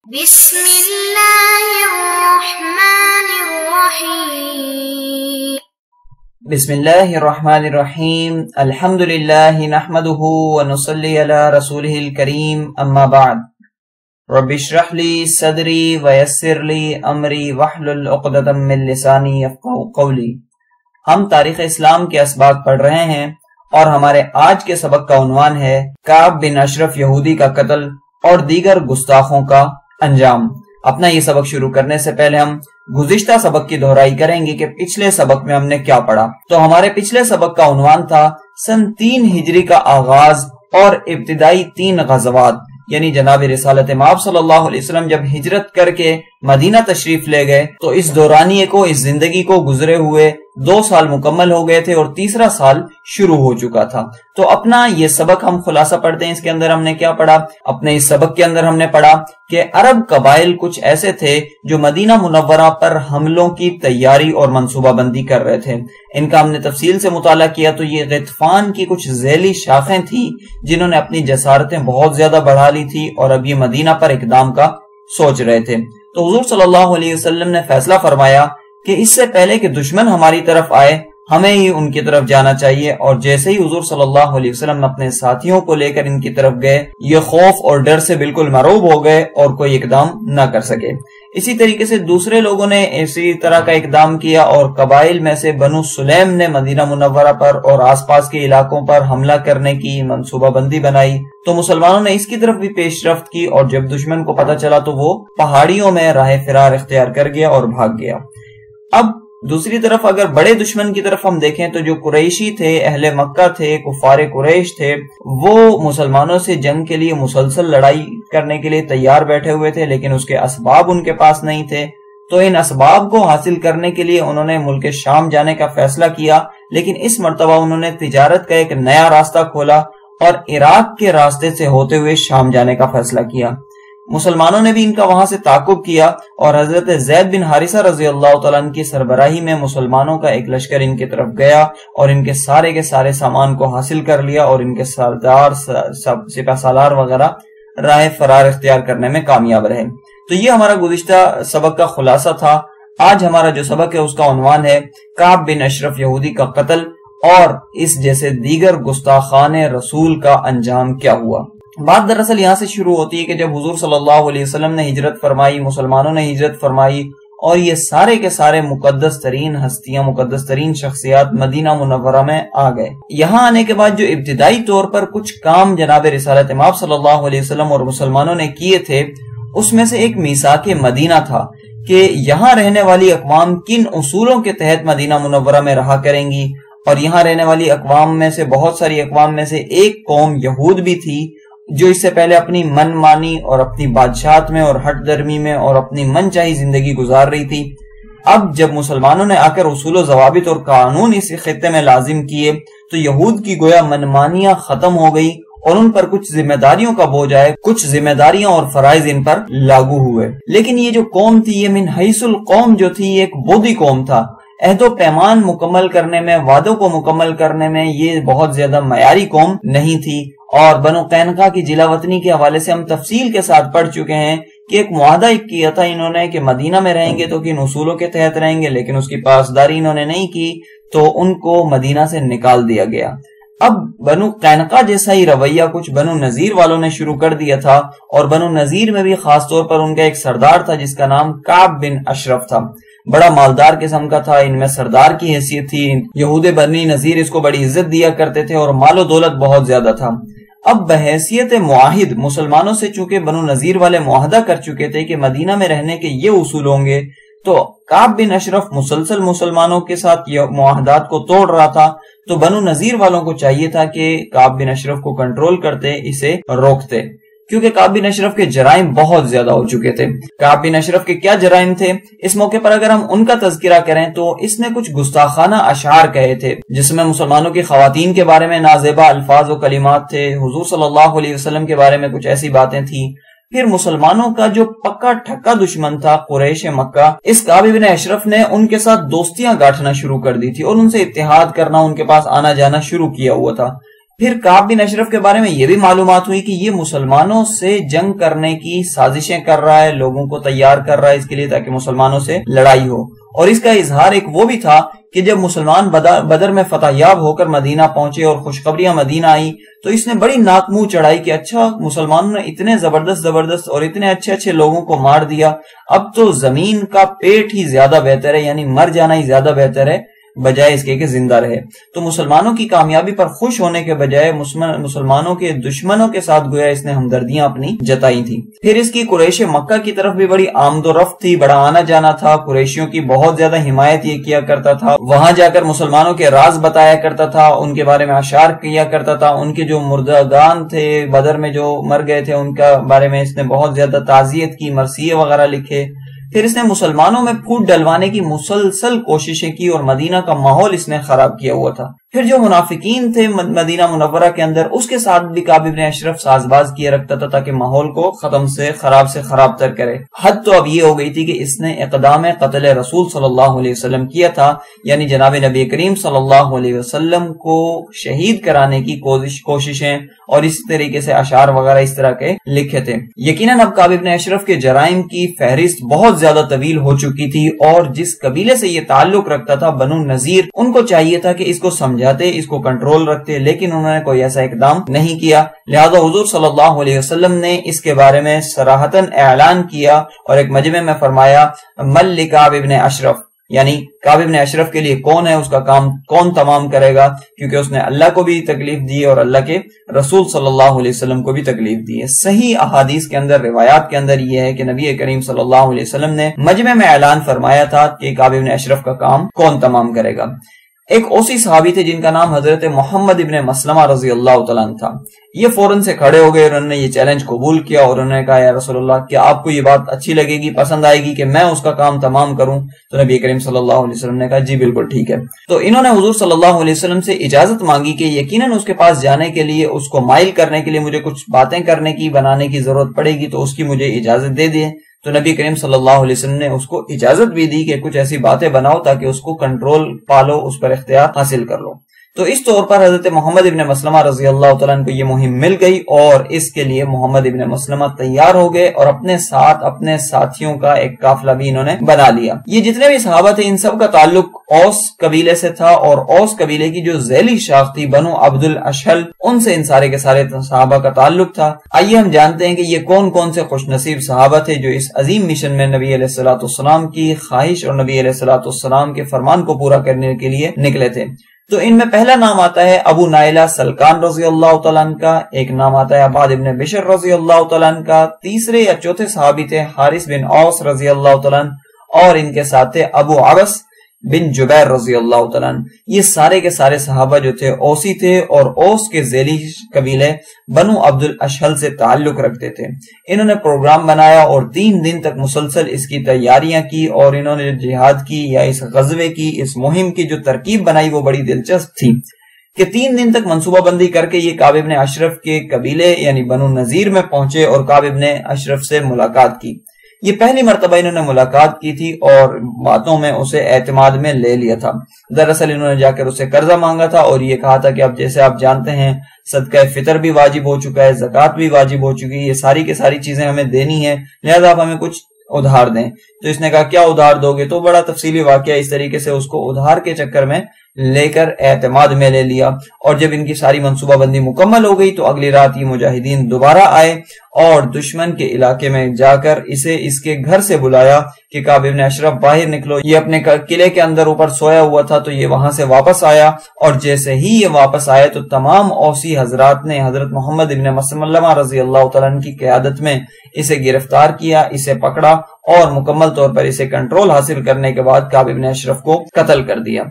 بسم اللہ الرحمن الرحیم بسم اللہ الرحمن الرحیم الحمدللہ نحمده ونصلی علی رسولہ الکریم اما بعد رب اشرح لی صدری ویسر لی امری واحلل عقدۃ من لسانی یفقهوا قولی۔ ہم تاریخ اسلام کے اسباق پڑھ رہے ہیں اور ہمارے آج کے سبق کا عنوان ہے کعب بن اشرف یہودی کا قتل اور دیگر گستاخوں کا انجام۔ اپنا یہ سبق شروع کرنے سے پہلے ہم گزشتہ سبق کی دہرائی کریں گے کہ پچھلے سبق میں ہم نے کیا پڑھا۔ تو ہمارے پچھلے سبق کا عنوان تھا سن 3 ہجری کا آغاز اور ابتدائی 3 غزوات، یعنی جناب رسالت مآب صلی اللہ علیہ وسلم جب ہجرت کر کے مدینہ تشریف لے گئے تو اس دورانیے کو، اس زندگی کو گزرے ہوئے 2 سال مکمل ہو گئے تھے اور تیسرا سال شروع ہو چکا تھا۔ تو اپنا یہ سبق ہم خلاصہ پڑھتے ہیں۔ اس کے اندر ہم نے کیا پڑھا؟ اپنے اس سبق کے اندر ہم نے پڑھا کہ عرب قبائل کچھ ایسے تھے جو مدینہ منورہ پر حملوں کی تیاری اور منصوبہ بندی کر رہے تھے۔ ان کا ہم نے تفصیل سے مطالعہ کیا تو یہ غطفان کی کچھ ذیلی شاخیں تھیں جنہوں نے اپنی جسارتیں بہت زیادہ بڑھا لی تھی اور اب یہ مدینہ پر اقدام کا سوچ رہے تھے۔ تو حضور صلی اللہ علیہ وسلم نے فیصلہ فرمایا کہ اس سے پہلے کہ دشمن ہماری طرف آئے ہمیں ہی ان کی طرف جانا چاہیے، اور جیسے ہی حضور صلی اللہ علیہ وسلم اپنے ساتھیوں کو لے کر ان کی طرف گئے یہ خوف اور ڈر سے بالکل مرعوب ہو گئے اور کوئی اقدام نہ کر سکے۔ اسی طریقے سے دوسرے لوگوں نے اسی طرح کا اقدام کیا اور قبائل میں سے بنو سلیم نے مدینہ منورہ پر اور آس پاس کے علاقوں پر حملہ کرنے کی منصوبہ بندی بنائی۔ تو مسلمانوں نے اس کی طرف بھی پیش رفت کی اور جب دشمن کو پتہ چلا تو وہ پہاڑیوں میں راہ فرار اختیار کر گیا اور بھاگ گیا۔ اب دوسری طرف اگر بڑے دشمن کی طرف ہم دیکھیں تو جو قریشی تھے، اہل مکہ تھے، کفار قریش تھے، وہ مسلمانوں سے جنگ کے لیے مسلسل لڑائی کرنے کے لیے تیار بیٹھے ہوئے تھے، لیکن اس کے اسباب ان کے پاس نہیں تھے۔ تو ان اسباب کو حاصل کرنے کے لیے انہوں نے ملک شام جانے کا فیصلہ کیا، لیکن اس مرتبہ انہوں نے تجارت کا ایک نیا راستہ کھولا اور عراق کے راستے سے ہوتے ہوئے شام جانے کا فیصلہ کیا۔ مسلمانوں نے بھی ان کا وہاں سے تعاقب کیا اور حضرت زید بن حارثہ رضی اللہ تعالیٰ عنہ کی سربراہی میں مسلمانوں کا ایک لشکر ان کی طرف گیا اور ان کے سارے سامان کو حاصل کر لیا اور ان کے سردار، سپہ سالار وغیرہ راہ فرار اختیار کرنے میں کامیاب رہے۔ تو یہ ہمارا گزشتہ سبق کا خلاصہ تھا۔ آج ہمارا جو سبق ہے اس کا عنوان ہے کعب بن اشرف یہودی کا قتل اور اس جیسے دیگر گستاخان رسول کا انجام کیا ہوا۔ بات دراصل یہاں سے شروع ہوتی ہے کہ جب حضور صلی اللہ علیہ وسلم نے ہجرت فرمائی، مسلمانوں نے ہجرت فرمائی اور یہ سارے کے سارے مقدس ترین ہستیاں، مقدس ترین شخصیات مدینہ منورہ میں آ گئے۔ یہاں آنے کے بعد جو ابتدائی طور پر کچھ کام جناب رسالت مآب صلی اللہ علیہ وسلم اور مسلمانوں نے کیے تھے اس میں سے ایک میثاق مدینہ تھا کہ یہاں رہنے والی اقوام کن اصولوں کے تحت مدینہ منورہ میں رہا کریں گی، اور یہاں رہنے والی اقوام میں سے بہت ساری اقوام میں سے ایک قوم یہود بھی تھی جو اس سے پہلے اپنی من مانی اور اپنی بادشاہت میں اور ہٹ درمی میں اور اپنی من چاہی زندگی گزار رہی تھی۔ اب جب مسلمانوں نے آ کر اصول و ضوابط اور قانون اس خطے میں لازم کیے تو یہود کی گویا من مانیاں ختم ہو گئی اور ان پر کچھ ذمہ داریوں کا بوجھ آئے، کچھ ذمہ داریاں اور فرائض ان پر لاگو ہوئے۔ لیکن یہ جو قوم تھی، یہ من حیث القوم جو تھی، ایک بودھی قوم تھا۔ عہد و پیمان مکمل کرنے میں، وعدوں کو مکمل کرنے میں یہ بہت زیادہ معیاری قوم نہیں تھی۔ اور بنو قینقاع کی جلا وطنی کے حوالے سے ہم تفصیل کے ساتھ پڑھ چکے ہیں کہ ایک معاہدہ کیا تھا انہوں نے کہ مدینہ میں رہیں گے تو کن اصولوں کے تحت رہیں گے، لیکن اس کی پاسداری انہوں نے نہیں کی تو ان کو مدینہ سے نکال دیا گیا۔ اب بنو قینقاع جیسا ہی رویہ کچھ بنو نذیر والوں نے شروع کر دیا تھا، اور بنو نذیر میں بھی خاص طور پر ان کا ایک سردار تھا جس کا نام کعب بن اشرف تھا۔ بڑا مالدار قسم کا تھا، ان میں سردار کی حیثیت تھی۔ یہود بنی نذیر اس کو بڑی عزت دیا کرتے تھے اور مال و دولت بہت زیادہ تھا۔ اب بحیثیت معاہد مسلمانوں سے چونکہ بنو نذیر والے معاہدہ کر چکے تھے کہ مدینہ میں رہنے کے یہ اصول ہوں گے، تو کعب بن اشرف مسلسل مسلمانوں کے ساتھ یہ معاہدات کو توڑ رہا تھا۔ تو بنو نذیر والوں کو چاہیے تھا کہ کعب بن اشرف کو کنٹرول کرتے، اسے روکتے، کیونکہ کعب بن اشرف کے جرائم بہت زیادہ ہو چکے تھے۔ کعب بن اشرف کے کیا جرائم تھے؟ اس موقع پر اگر ہم ان کا تذکرہ کریں تو اس نے کچھ گستاخانہ اشعار کہے تھے جس میں مسلمانوں کی خواتین کے بارے میں نازیبہ الفاظ و کلمات تھے، حضور صلی اللہ علیہ وسلم کے بارے میں کچھ ایسی باتیں تھیں۔ پھر مسلمانوں کا جو پکا ٹھکا دشمن تھا قریش مکہ، اس کعب بن اشرف نے ان کے ساتھ دوستیاں گاٹھنا شروع کر دی تھی اور ان سے اتحاد کرنا، ان کے پاس آنا جانا شروع کیا ہوا تھا۔ پھر کعب بن اشرف کے بارے میں یہ بھی معلومات ہوئی کہ یہ مسلمانوں سے جنگ کرنے کی سازشیں کر رہا ہے، لوگوں کو تیار کر رہا ہے اس کے لیے تاکہ مسلمانوں سے لڑائی ہو، اور اس کا اظہار ایک وہ بھی تھا کہ جب مسلمان بدر میں فتح یاب ہو کر مدینہ پہنچے اور خوشخبریاں مدینہ آئی تو اس نے بڑی ناک منہ چڑھائی کہ اچھا مسلمانوں نے اتنے زبردست اور اتنے اچھے اچھے لوگوں کو مار دیا، اب تو زمین کا پیٹ ہی زیادہ بہتر ہے، یعنی مر جانا ہی زیادہ بہتر ہے بجائے اس کے کہ زندہ رہے۔ تو مسلمانوں کی کامیابی پر خوش ہونے کے بجائے مسلمانوں کے دشمنوں کے ساتھ گویا اس نے ہمدردیاں اپنی جتائی تھی۔ پھر اس کی قریش مکہ کی طرف بھی بڑی آمد و رفت تھی، بڑا آنا جانا تھا، قریشیوں کی بہت زیادہ حمایت یہ کیا کرتا تھا، وہاں جا کر مسلمانوں کے راز بتایا کرتا تھا، ان کے بارے میں اشعار کیا کرتا تھا، ان کے جو مردگان تھے بدر میں جو مر گئے تھے ان کا بارے میں اس نے بہت زیادہ تعزیت کی، مرثیے وغیرہ لکھے۔ پھر اس نے مسلمانوں میں پھوٹ ڈلوانے کی مسلسل کوششیں کی اور مدینہ کا ماحول اس نے خراب کیا ہوا تھا۔ پھر جو منافقین تھے مدینہ منورہ کے اندر اس کے ساتھ بھی کعب بن اشرف ساز باز کیے رکھتا تھا تاکہ ماحول کو خراب تر کرے۔ حد تو اب یہ ہو گئی تھی کہ اس نے اقدام قتل رسول صلی اللہ علیہ وسلم کیا تھا، یعنی جناب نبی کریم صلی اللہ علیہ وسلم کو شہید کرانے کی کوششیں اور اس طریقے سے اشعار وغیرہ اس طرح کے لکھے تھے۔ یقیناً اب کعب بن اشرف کے جرائم کی فہرست بہت زیادہ طویل ہو چکی تھی، اور جس قبیلے سے یہ تعلق رکھتا تھا بنو نذیر، ان کو چاہیے تھا کہ اس کو سمجھاتے، اس کو کنٹرول رکھتے، لیکن انہوں نے کوئی ایسا اقدام نہیں کیا۔ لہذا حضور صلی اللہ علیہ وسلم نے اس کے بارے میں صراحتاً اعلان کیا اور ایک مجمع میں فرمایا من لکعب بن اشرف، یعنی کعب بن اشرف کے لیے کون ہے، اس کا کام کون تمام کرے گا، کیونکہ اس نے اللہ کو بھی تکلیف دی اور اللہ کے رسول صلی اللہ علیہ وسلم کو بھی تکلیف دی ہے۔ صحیح احادیث کے اندر، روایات کے اندر یہ ہے کہ نبی کریم صلی اللہ علیہ وسلم نے مجمع میں اعلان فرمایا تھا کہ کعب بن اشرف کا کام کون تمام کرے گا۔ ایک اوسی صحابی تھے جن کا نام حضرت محمد ابن مسلمہ رضی اللہ تعالیٰ عنہ تھا۔ یہ فوراً سے کھڑے ہو گئے اور انہوں نے یہ چیلنج قبول کیا اور انہوں نے کہا یا رسول اللہ کیا آپ کو یہ بات اچھی لگے گی، پسند آئے گی کہ میں اس کا کام تمام کروں؟ تو نبی کریم صلی اللہ علیہ وسلم نے کہا جی بالکل ٹھیک ہے۔ تو انہوں نے حضور صلی اللہ علیہ وسلم سے اجازت مانگی کہ یقیناً اس کے پاس جانے کے لیے، اس کو مائل کرنے کے لیے مجھے کچھ باتیں کرنے کی، بنانے کی ضرورت پڑے گی، تو اس کی مجھے اجازت دے دیے۔ تو نبی کریم صلی اللہ علیہ وسلم نے اس کو اجازت بھی دی کہ کچھ ایسی باتیں بناؤ تاکہ اس کو کنٹرول پالو، اس پر اختیار حاصل کر لو۔ تو اس طور پر حضرت محمد ابن مسلمہ رضی اللہ تعالیٰ عنہ کو یہ مہم مل گئی، اور اس کے لیے محمد ابن مسلمہ تیار ہو گئے اور اپنے ساتھ اپنے ساتھیوں کا ایک قافلہ بھی انہوں نے بنا لیا۔ یہ جتنے بھی صحابہ تھے ان سب کا تعلق اوس قبیلے سے تھا، اور اوس قبیلے کی جو ذیلی شاخ تھی بنو عبد الاشہل، ان سے ان سارے کے سارے صحابہ کا تعلق تھا۔ آئیے ہم جانتے ہیں کہ یہ کون کون سے خوش نصیب صحابہ تھے جو اس عظیم مشن میں نبی علیہ الصلوۃ والسلام کی خواہش اور نبی علیہ الصلوۃ والسلام کے فرمان کو پورا کرنے کے لیے نکلے تھے۔ تو ان میں پہلا نام آتا ہے ابو نائلہ سلکان رضی اللہ تعالیٰ عنہ کا، ایک نام آتا ہے عباد ابن بشر رضی اللہ تعالیٰ عنہ کا، تیسرے یا چوتھے صحابی تھے حارث بن اوس رضی اللہ تعالیٰ عنہ، اور ان کے ساتھ تھے ابو عبس بن جبیر رضی اللہ تعالیٰ عنہ۔ یہ سارے کے سارے صحابہ جو تھے اوسی تھے اور اوس کے ذیلی قبیلے بنو عبد الاشہل سے تعلق رکھتے تھے۔ انہوں نے پروگرام بنایا اور 3 دن تک مسلسل اس کی تیاریاں کی، اور انہوں نے جہاد کی یا اس غزوے کی، اس مہم کی جو ترکیب بنائی وہ بڑی دلچسپ تھی کہ 3 دن تک منصوبہ بندی کر کے یہ کعب ابن اشرف کے قبیلے یعنی بنو نذیر میں پہنچے اور کعب ابن اشرف سے ملاقات کی۔ یہ پہلی مرتبہ انہوں نے ملاقات کی تھی اور باتوں میں اسے اعتماد میں لے لیا تھا۔ دراصل انہوں نے جا کر اسے قرضہ مانگا تھا اور یہ کہا تھا کہ اب جیسے آپ جانتے ہیں صدقہ فطر بھی واجب ہو چکا ہے، زکوٰۃ بھی واجب ہو چکی ہے، یہ ساری کی ساری چیزیں ہمیں دینی ہے، لہذا آپ ہمیں کچھ ادھار دیں۔ تو اس نے کہا کیا ادھار دو گے؟ تو بڑا تفصیلی واقعہ اس طریقے سے اس کو ادھار کے چکر میں لے کر اعتماد میں لے لیا، اور جب ان کی ساری منصوبہ بندی مکمل ہو گئی تو اگلی رات یہ مجاہدین دوبارہ آئے اور دشمن کے علاقے میں جا کر اسے اس کے گھر سے بلایا کہ کعب ابن اشرف باہر نکلو۔ یہ اپنے قلعے کے اندر اوپر سویا ہوا تھا، تو یہ وہاں سے واپس آیا، اور جیسے ہی یہ واپس آئے تو تمام اوسی حضرات نے حضرت محمد ابن مسلمہ رضی اللہ تعالیٰ عنہ کی قیادت میں اسے گرفتار کیا، اسے پکڑا اور مکمل طور پر اسے کنٹرول حاصل کرنے کے بعد کعب ابن اشرف کو قتل کر دیا۔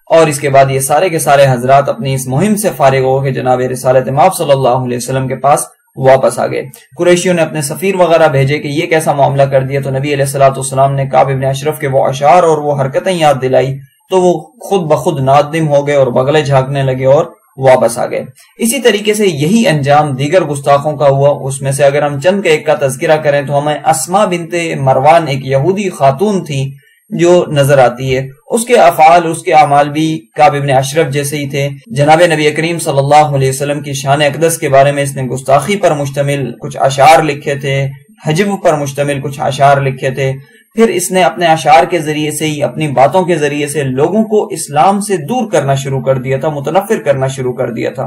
اور اس کے بعد یہ سارے کے سارے حضرات اپنی اس مہم سے فارغ ہو کے جناب رسالت مآب صلی اللہ علیہ وسلم کے پاس واپس آ گئے۔ قریشیوں نے اپنے سفیر وغیرہ بھیجے کہ یہ کیسا معاملہ کر دیا، تو نبی علیہ الصلوۃ والسلام نے کعب ابن اشرف کے وہ اشعار اور وہ حرکتیں یاد دلائی تو وہ خود بخود نادم ہو گئے اور بغلیں جھانکنے لگے اور واپس آ گئے۔ اسی طریقے سے یہی انجام دیگر گستاخوں کا ہوا۔ اس میں سے اگر ہم چند ایک کا تذکرہ کریں تو ہمیں اسما بنت مروان ایک یہودی خاتون تھی جو نظر آتی ہے۔ اس کے افعال، اس کے اعمال بھی کعب ابن اشرف جیسے ہی تھے۔ جناب نبی کریم صلی اللہ علیہ وسلم کی شان اقدس کے بارے میں اس نے گستاخی پر مشتمل کچھ اشعار لکھے تھے، حجب پر مشتمل کچھ اشعار لکھے تھے۔ پھر اس نے اپنے اشعار کے ذریعے سے ہی، اپنی باتوں کے ذریعے سے لوگوں کو اسلام سے دور کرنا شروع کر دیا تھا، متنفر کرنا شروع کر دیا تھا،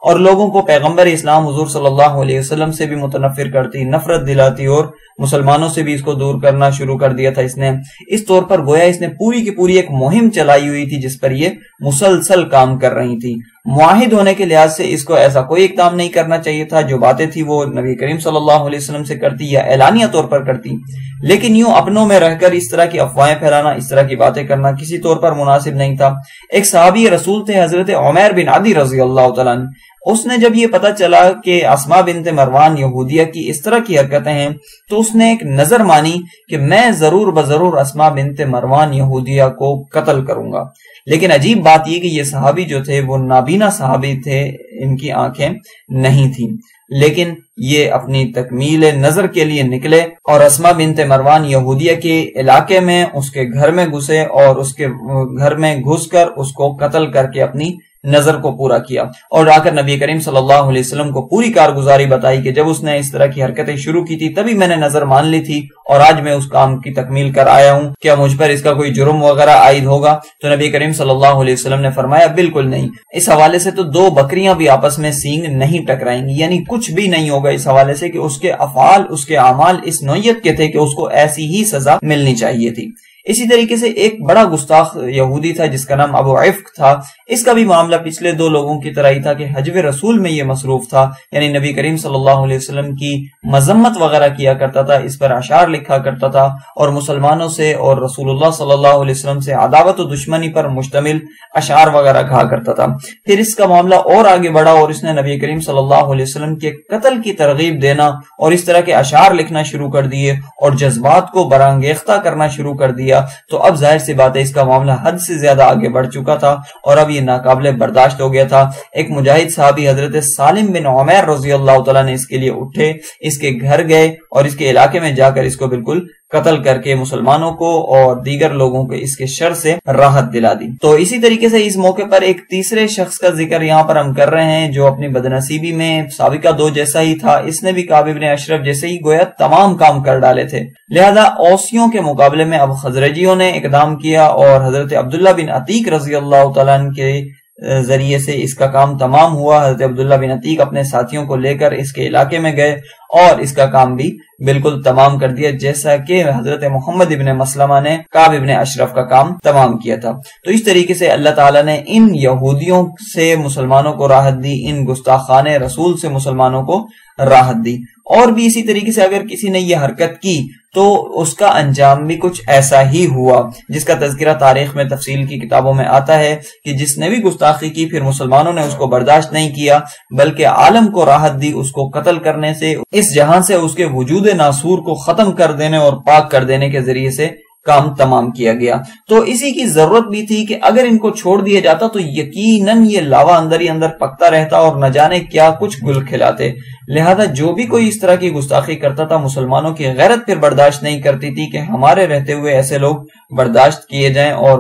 اور لوگوں کو پیغمبر اسلام حضور صلی اللہ علیہ وسلم سے بھی متنفر کرتی، نفرت دلاتی، اور مسلمانوں سے بھی اس کو دور کرنا شروع کر دیا تھا اس نے۔ اس طور پر گویا اس نے پوری کی پوری ایک مہم چلائی ہوئی تھی جس پر یہ مسلسل کام کر رہی تھی۔ معاہد ہونے کے لحاظ سے اس کو ایسا کوئی اقدام نہیں کرنا چاہیے تھا، جو باتیں تھی وہ نبی کریم صلی اللہ علیہ وسلم سے کرتی یا اعلانیہ طور پر کرتی، لیکن یوں اپنوں میں رہ کر اس طرح کی افواہیں پھیلانا، اس طرح کی باتیں کرنا کسی طور پر مناسب نہیں تھا۔ ایک صحابی رسول تھے حضرت عمیر بن عدی رضی اللہ تعالیٰ عنہ، اس نے جب یہ پتا چلا کہ اسماء بنت مروان یہودیہ کی اس طرح کی حرکتیں ہیں تو اس نے ایک نظر مانی کہ میں ضرور بضرور اسماء بنت مروان یہودیہ کو قتل کروں گا۔ لیکن عجیب بات یہ کہ یہ صحابی جو تھے وہ نابینا صحابی تھے، ان کی آنکھیں نہیں تھیں، لیکن یہ اپنی تکمیل نظر کے لیے نکلے اور اسماء بنت مروان یہودیہ کے علاقے میں اس کے گھر میں گھسے اور اس کے گھر میں گھس کر اس کو قتل کر کے اپنی نظر کو پورا کیا، اور آ کر نبی کریم صلی اللہ علیہ وسلم کو پوری کارگزاری بتائی کہ جب اس نے اس طرح کی حرکتیں شروع کی تھی تبھی میں نے نظر مان لی تھی، اور آج میں اس کام کی تکمیل کر آیا ہوں، کیا مجھ پر اس کا کوئی جرم وغیرہ عائد ہوگا؟ تو نبی کریم صلی اللہ علیہ وسلم نے فرمایا بالکل نہیں۔ اس حوالے سے تو دو بکریاں بھی آپس میں سینگ نہیں ٹکرائیں گی، یعنی کچھ بھی نہیں ہوگا اس حوالے سے کہ اس کے افعال، اس کے اعمال اس نوعیت کے تھے کہ اس کو ایسی ہی سزا ملنی چاہیے تھی۔ اسی طریقے سے ایک بڑا گستاخ یہودی تھا جس کا نام ابو عفق تھا، اس کا بھی معاملہ پچھلے دو لوگوں کی طرح ہی تھا کہ حجب رسول میں یہ مصروف تھا، یعنی نبی کریم صلی اللہ علیہ وسلم کی مذمت وغیرہ کیا کرتا تھا، اس پر اشعار لکھا کرتا تھا، اور مسلمانوں سے اور رسول اللہ صلی اللہ علیہ وسلم سے عداوت و دشمنی پر مشتمل اشعار وغیرہ کہا کرتا تھا۔ پھر اس کا معاملہ اور آگے بڑھا اور اس نے نبی کریم صلی اللہ علیہ وسلم کے قتل کی ترغیب دینا اور اس طرح کے اشعار لکھنا شروع کر دیے اور جذبات کو برانگیختہ کرنا شروع کر دیا، تو اب ظاہر سی بات ہے اس کا معاملہ حد سے زیادہ آگے بڑھ چکا تھا اور اب یہ ناقابل برداشت ہو گیا تھا۔ ایک مجاہد صحابی حضرت سالم بن عمیر رضی اللہ تعالیٰ نے اس کے لیے اٹھے، اس کے گھر گئے اور اس کے علاقے میں جا کر اس کو بالکل قتل کر کے مسلمانوں کو اور دیگر لوگوں کو اس کے شر سے راحت دلا دی۔ تو اسی طریقے سے اس موقع پر ایک تیسرے شخص کا ذکر یہاں پر ہم کر رہے ہیں جو اپنی بدنصیبی میں سابقہ دو جیسا ہی تھا، اس نے بھی کعب ابن اشرف جیسے ہی گویا تمام کام کر ڈالے تھے، لہذا اوسیوں کے مقابلے میں اب خزرجیوں نے اقدام کیا اور حضرت عبداللہ بن عتیق رضی اللہ تعالیٰ عنہ کے ذریعے سے اس کا کام تمام ہوا۔ حضرت عبداللہ بن عتیق اپنے ساتھیوں کو لے کر اس کے علاقے میں گئے اور اس کا کام بھی بالکل تمام کر دیا، جیسا کہ حضرت محمد ابن مسلمہ نے کعب ابن اشرف کا کام تمام کیا تھا۔ تو اس طریقے سے اللہ تعالیٰ نے ان یہودیوں سے مسلمانوں کو راحت دی، ان گستاخان رسول سے مسلمانوں کو راحت دی، اور بھی اسی طریقے سے اگر کسی نے یہ حرکت کی تو اس کا انجام بھی کچھ ایسا ہی ہوا، جس کا تذکرہ تاریخ میں تفصیل کی کتابوں میں آتا ہے کہ جس نے بھی گستاخی کی پھر مسلمانوں نے اس کو برداشت نہیں کیا بلکہ عالم کو راحت دی اس کو قتل کرنے سے، اس جہان سے اس کے وجود ناسور کو ختم کر دینے اور پاک کر دینے کے ذریعے سے کام تمام کیا گیا۔ تو اسی کی ضرورت بھی تھی کہ اگر ان کو چھوڑ دیا جاتا تو یقیناً یہ لاوا اندر ہی اندر پکتا رہتا اور نہ جانے کیا کچھ گل کھلاتے، لہذا جو بھی کوئی اس طرح کی گستاخی کرتا تھا مسلمانوں کی غیرت پھر برداشت نہیں کرتی تھی کہ ہمارے رہتے ہوئے ایسے لوگ برداشت کیے جائیں اور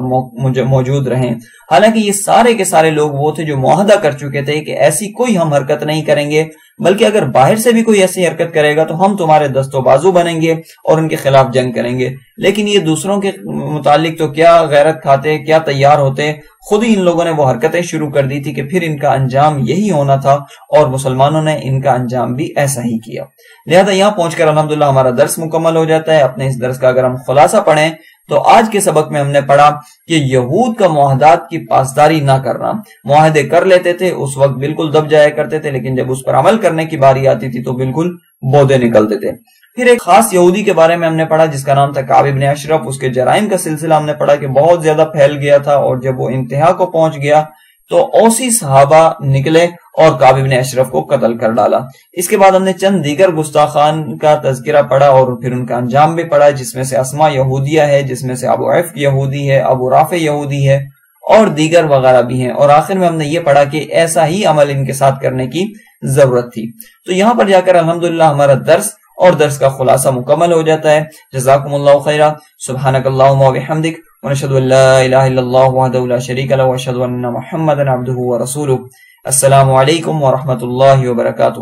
موجود رہیں۔ حالانکہ یہ سارے کے سارے لوگ وہ تھے جو معاہدہ کر چکے تھے کہ ایسی کوئی ہم حرکت نہیں کریں گے، بلکہ اگر باہر سے بھی کوئی ایسی حرکت کرے گا تو ہم تمہارے دست و بازو بنیں گے اور ان کے خلاف جنگ کریں گے۔ لیکن یہ دوسروں کے متعلق تو کیا غیرت کھاتے، کیا تیار ہوتے، خود ہی ان لوگوں نے وہ حرکتیں شروع کر دی تھی کہ پھر ان کا انجام یہی ہونا تھا اور مسلمانوں نے ان کا انجام بھی ایسا ہی کیا۔ لہذا یہاں پہنچ کر الحمدللہ ہمارا درس مکمل ہو جاتا ہے۔ اپنے اس درس کا اگر ہم خلاصہ پڑھیں تو آج کے سبق میں ہم نے پڑھا کہ یہود کا معاہدات کی پاسداری نہ کرنا، معاہدے کر لیتے تھے اس وقت بالکل دب جایا کرتے تھے، لیکن جب اس پر عمل کرنے کی باری آتی تھی تو بالکل بودے نکلتے تھے۔ پھر ایک خاص یہودی کے بارے میں ہم نے پڑھا جس کا نام تھا کعب ابن اشرف، اس کے جرائم کا سلسلہ ہم نے پڑھا کہ بہت زیادہ پھیل گیا تھا اور جب وہ انتہا کو پہنچ گیا تو اوسی صحابہ نکلے اور کعب ابن اشرف کو قتل کر ڈالا۔ اس کے بعد ہم نے چند دیگر گستاخان کا تذکرہ پڑھا اور پھر ان کا انجام بھی پڑھا، جس میں سے اسماء یہودیہ ہے، جس میں سے ابو عفق یہودی ہے، ابو رافع یہودی ہے اور دیگر وغیرہ بھی ہیں، اور آخر میں ہم نے یہ پڑھا کہ ایسا ہی عمل ان کے ساتھ کرنے کی ضرورت تھی۔ تو یہاں پر جا کر الحمدللہ ہمارا درس اور درس کا خلاصہ مکمل ہو جاتا ہے۔ جزاکم اللہ خیرا، سبحانک اللہم و بحمدک، ونشہد ان لا الہ الا اللہ وحدہ لا شریک لہ، واشہد ان محمدا عبدہ ورسولہ۔ السلام علیکم ورحمۃ اللہ وبرکاتہ۔